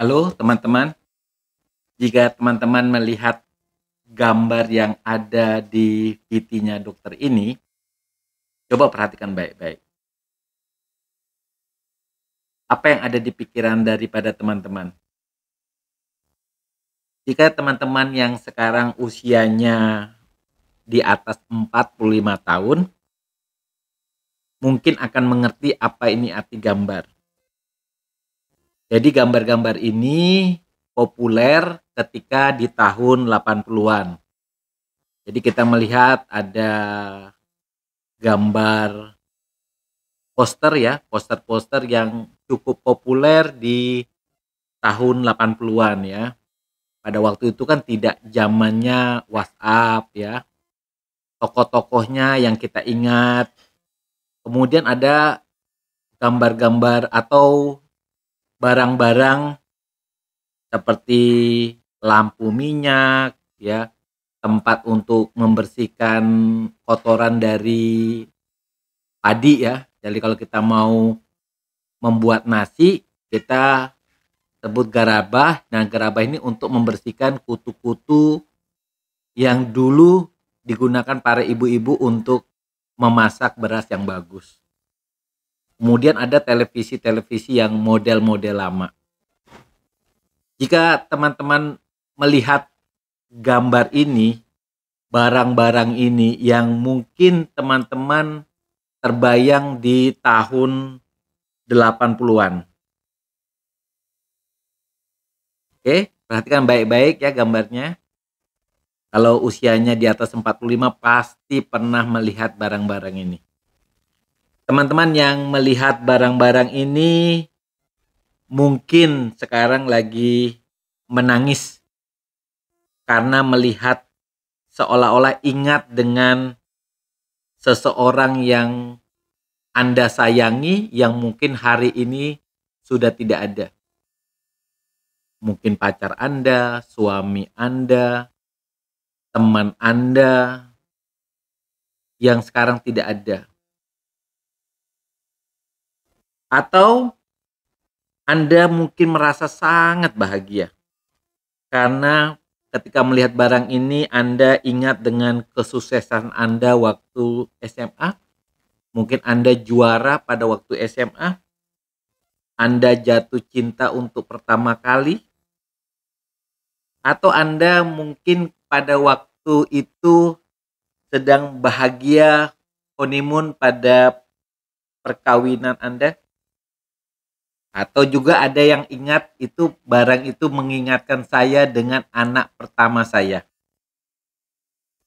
Halo teman-teman, jika teman-teman melihat gambar yang ada di VT-nya dokter ini, coba perhatikan baik-baik. Apa yang ada di pikiran daripada teman-teman? Jika teman-teman yang sekarang usianya di atas 45 tahun, mungkin akan mengerti apa ini arti gambar. Jadi gambar-gambar ini populer ketika di tahun 80-an. Jadi kita melihat ada gambar poster ya, poster-poster yang cukup populer di tahun 80-an ya. Pada waktu itu kan tidak zamannya WhatsApp ya. Tokoh-tokohnya yang kita ingat. Kemudian ada gambar-gambar atau barang-barang seperti lampu minyak ya, tempat untuk membersihkan kotoran dari padi ya. Jadi kalau kita mau membuat nasi, kita sebut garabah. Nah, garabah ini untuk membersihkan kutu-kutu yang dulu digunakan para ibu-ibu untuk memasak beras yang bagus. Kemudian ada televisi-televisi yang model-model lama. Jika teman-teman melihat gambar ini, barang-barang ini yang mungkin teman-teman terbayang di tahun 80-an. Oke, perhatikan baik-baik ya gambarnya. Kalau usianya di atas 45 pasti pernah melihat barang-barang ini. Teman-teman yang melihat barang-barang ini mungkin sekarang lagi menangis karena melihat seolah-olah ingat dengan seseorang yang Anda sayangi yang mungkin hari ini sudah tidak ada. Mungkin pacar Anda, suami Anda, teman Anda yang sekarang tidak ada. Atau Anda mungkin merasa sangat bahagia karena ketika melihat barang ini Anda ingat dengan kesuksesan Anda waktu SMA. Mungkin Anda juara pada waktu SMA. Anda jatuh cinta untuk pertama kali. Atau Anda mungkin pada waktu itu sedang bahagia honeymoon pada perkawinan Anda. Atau juga ada yang ingat itu barang itu mengingatkan saya dengan anak pertama saya.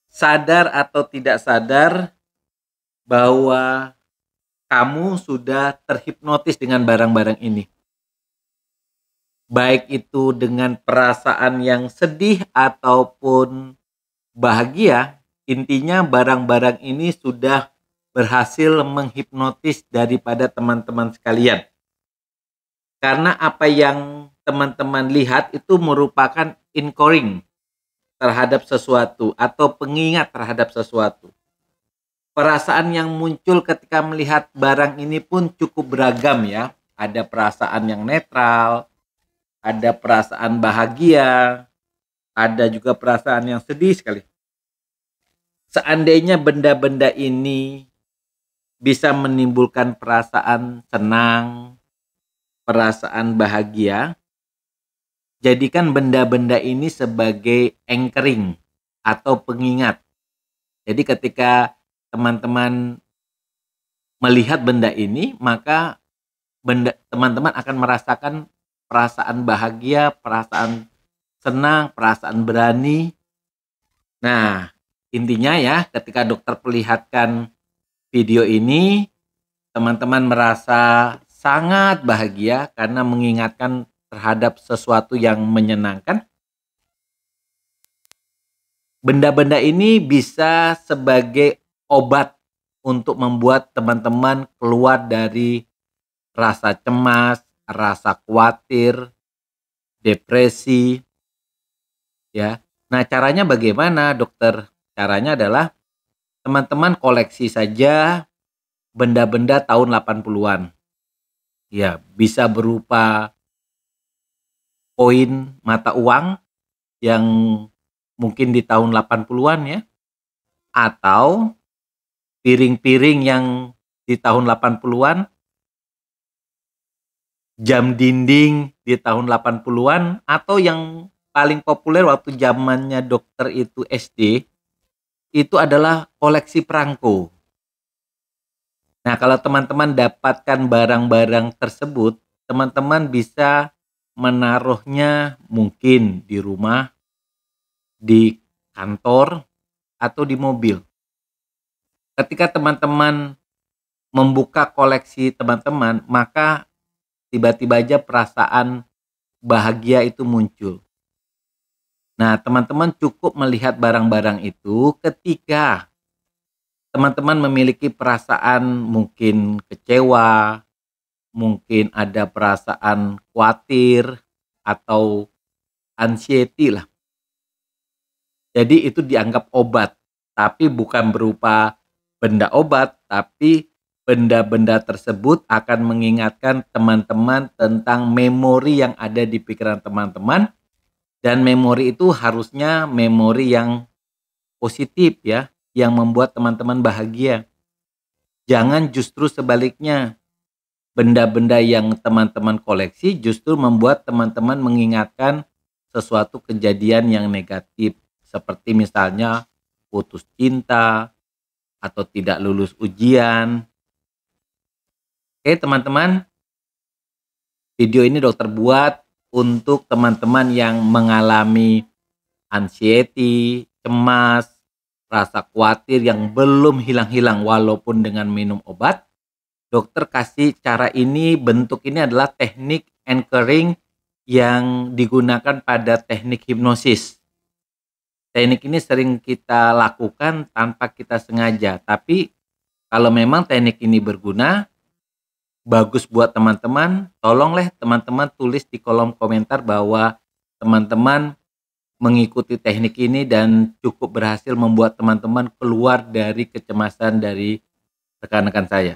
Sadar atau tidak sadar bahwa kamu sudah terhipnotis dengan barang-barang ini. Baik itu dengan perasaan yang sedih ataupun bahagia, intinya barang-barang ini sudah berhasil menghipnotis daripada teman-teman sekalian. Karena apa yang teman-teman lihat itu merupakan anchoring terhadap sesuatu atau pengingat terhadap sesuatu. Perasaan yang muncul ketika melihat barang ini pun cukup beragam ya. Ada perasaan yang netral, ada perasaan bahagia, ada juga perasaan yang sedih sekali. Seandainya benda-benda ini bisa menimbulkan perasaan senang, perasaan bahagia, jadikan benda-benda ini sebagai anchoring atau pengingat. Jadi ketika teman-teman melihat benda ini, maka teman-teman akan merasakan perasaan bahagia, perasaan senang, perasaan berani. Nah, intinya ya, ketika dokter perlihatkan video ini, teman-teman merasa sangat bahagia karena mengingatkan terhadap sesuatu yang menyenangkan. Benda-benda ini bisa sebagai obat untuk membuat teman-teman keluar dari rasa cemas, rasa khawatir, depresi, ya. Nah, caranya bagaimana, dokter? Caranya adalah teman-teman koleksi saja benda-benda tahun 80-an. Ya, bisa berupa koin mata uang yang mungkin di tahun 80-an ya, atau piring-piring yang di tahun 80-an, jam dinding di tahun 80-an, atau yang paling populer waktu zamannya dokter itu SD, itu adalah koleksi perangko. Nah, kalau teman-teman dapatkan barang-barang tersebut, teman-teman bisa menaruhnya mungkin di rumah, di kantor, atau di mobil. Ketika teman-teman membuka koleksi teman-teman, maka tiba-tiba aja perasaan bahagia itu muncul. Nah, teman-teman cukup melihat barang-barang itu ketika teman-teman memiliki perasaan mungkin kecewa, mungkin ada perasaan khawatir atau anxiety lah. Jadi itu dianggap obat, tapi bukan berupa benda obat, tapi benda-benda tersebut akan mengingatkan teman-teman tentang memori yang ada di pikiran teman-teman, dan memori itu harusnya memori yang positif ya, yang membuat teman-teman bahagia. Jangan justru sebaliknya, benda-benda yang teman-teman koleksi justru membuat teman-teman mengingatkan sesuatu kejadian yang negatif, seperti misalnya putus cinta atau tidak lulus ujian. Oke teman-teman, video ini dokter buat untuk teman-teman yang mengalami anxiety, cemas, rasa khawatir yang belum hilang-hilang walaupun dengan minum obat. Dokter kasih cara ini, bentuk ini adalah teknik anchoring yang digunakan pada teknik hipnosis. Teknik ini sering kita lakukan tanpa kita sengaja, tapi kalau memang teknik ini berguna, bagus buat teman-teman, tolonglah teman-teman tulis di kolom komentar bahwa teman-teman mengikuti teknik ini dan cukup berhasil membuat teman-teman keluar dari kecemasan dari rekan-rekan saya.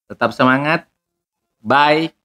Tetap semangat, bye.